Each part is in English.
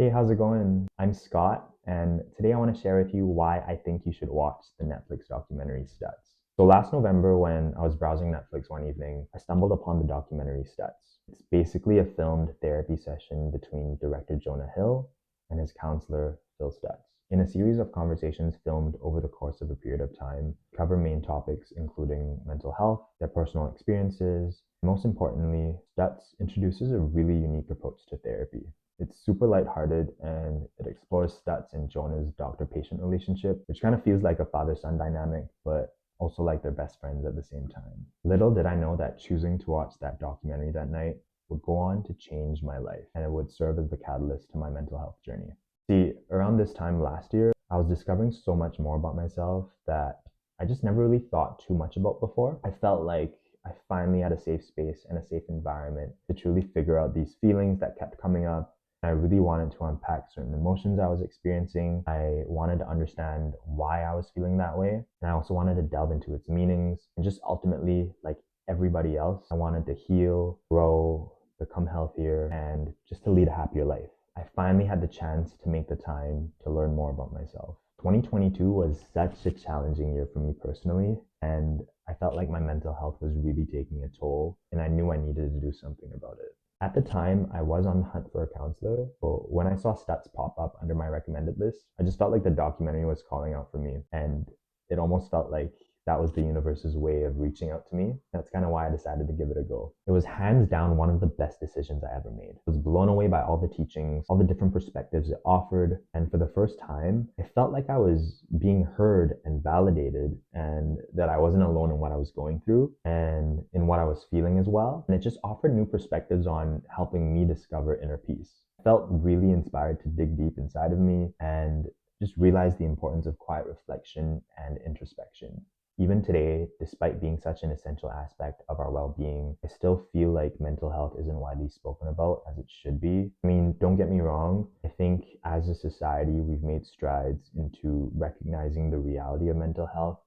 Hey, how's it going? I'm Scott, and today I want to share with you why I think you should watch the Netflix documentary Stutz. So last November, when I was browsing Netflix one evening, I stumbled upon the documentary Stutz. It's basically a filmed therapy session between director Jonah Hill and his counselor Phil Stutz. In a series of conversations filmed over the course of a period of time, cover main topics including mental health, their personal experiences. Most importantly, Stutz introduces a really unique approach to therapy. It's super lighthearted and it explores Stutz and Jonah's doctor-patient relationship, which kind of feels like a father-son dynamic, but also like they're best friends at the same time. Little did I know that choosing to watch that documentary that night would go on to change my life, and it would serve as the catalyst to my mental health journey. See, around this time last year, I was discovering so much more about myself that I just never really thought too much about before. I felt like I finally had a safe space and a safe environment to truly figure out these feelings that kept coming up. I really wanted to unpack certain emotions I was experiencing. I wanted to understand why I was feeling that way. And I also wanted to delve into its meanings. And just ultimately, like everybody else, I wanted to heal, grow, become healthier, and just to lead a happier life. I finally had the chance to make the time to learn more about myself. 2022 was such a challenging year for me personally, and I felt like my mental health was really taking a toll, and I knew I needed to do something about it. At the time, I was on the hunt for a counselor, but when I saw Stutz pop up under my recommended list, I just felt like the documentary was calling out for me, and it almost felt like that was the universe's way of reaching out to me. That's kind of why I decided to give it a go. It was hands down one of the best decisions I ever made. I was blown away by all the teachings, all the different perspectives it offered, and for the first time, it felt like I was being heard and validated, and that I wasn't alone in what I was going through and in what I was feeling as well. And it just offered new perspectives on helping me discover inner peace. I felt really inspired to dig deep inside of me and just realize the importance of quiet reflection and introspection. Even today, despite being such an essential aspect of our well-being, I still feel like mental health isn't widely spoken about as it should be. I mean, don't get me wrong. I think as a society, we've made strides into recognizing the reality of mental health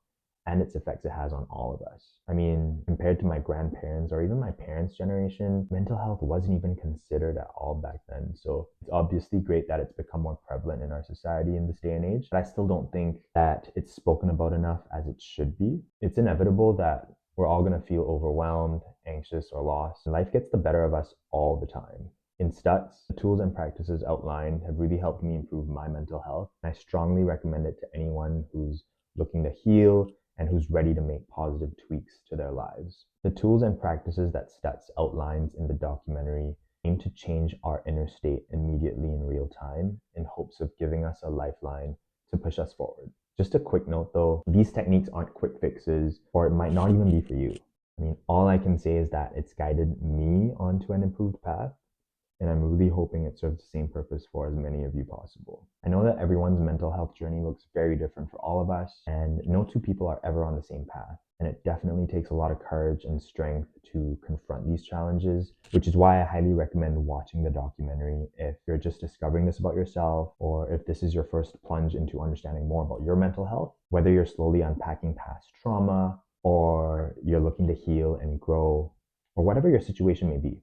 and its effects it has on all of us. I mean, compared to my grandparents or even my parents' generation, mental health wasn't even considered at all back then. So it's obviously great that it's become more prevalent in our society in this day and age, but I still don't think that it's spoken about enough as it should be. It's inevitable that we're all going to feel overwhelmed, anxious, or lost. Life gets the better of us all the time. In Stutz, the tools and practices outlined have really helped me improve my mental health, and I strongly recommend it to anyone who's looking to heal and who's ready to make positive tweaks to their lives. The tools and practices that Stutz outlines in the documentary aim to change our inner state immediately in real time in hopes of giving us a lifeline to push us forward. Just a quick note though, these techniques aren't quick fixes, or it might not even be for you. I mean, all I can say is that it's guided me onto an improved path, and I'm really hoping it serves the same purpose for as many of you possible. I know that everyone's mental health journey looks very different for all of us, and no two people are ever on the same path. And it definitely takes a lot of courage and strength to confront these challenges, which is why I highly recommend watching the documentary if you're just discovering this about yourself, or if this is your first plunge into understanding more about your mental health, whether you're slowly unpacking past trauma, or you're looking to heal and grow, or whatever your situation may be.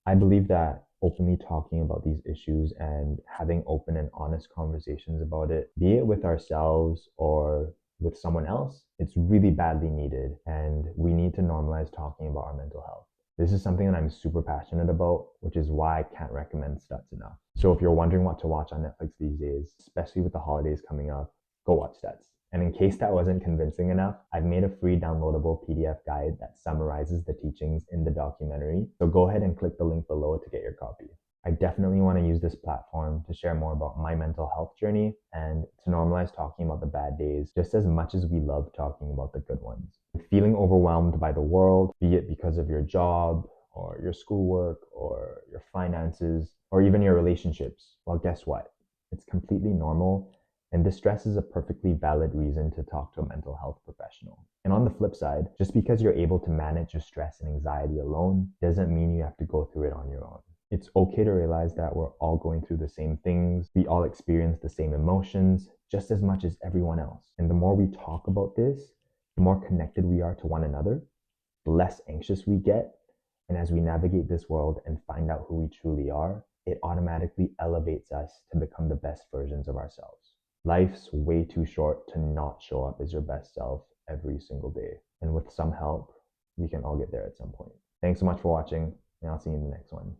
I believe that openly talking about these issues and having open and honest conversations about it, be it with ourselves or with someone else, it's really badly needed, and we need to normalize talking about our mental health. This is something that I'm super passionate about, which is why I can't recommend Stutz enough. So if you're wondering what to watch on Netflix these days, especially with the holidays coming up, go watch Stutz. And in case that wasn't convincing enough, I've made a free downloadable PDF guide that summarizes the teachings in the documentary. So go ahead and click the link below to get your copy. I definitely want to use this platform to share more about my mental health journey and to normalize talking about the bad days just as much as we love talking about the good ones. If feeling overwhelmed by the world, be it because of your job or your schoolwork or your finances or even your relationships, well, guess what? It's completely normal. And this stress is a perfectly valid reason to talk to a mental health professional. And on the flip side, just because you're able to manage your stress and anxiety alone doesn't mean you have to go through it on your own. It's okay to realize that we're all going through the same things. We all experience the same emotions just as much as everyone else. And the more we talk about this, the more connected we are to one another, the less anxious we get. And as we navigate this world and find out who we truly are, it automatically elevates us to become the best versions of ourselves. Life's way too short to not show up as your best self every single day. And with some help, we can all get there at some point. Thanks so much for watching, and I'll see you in the next one.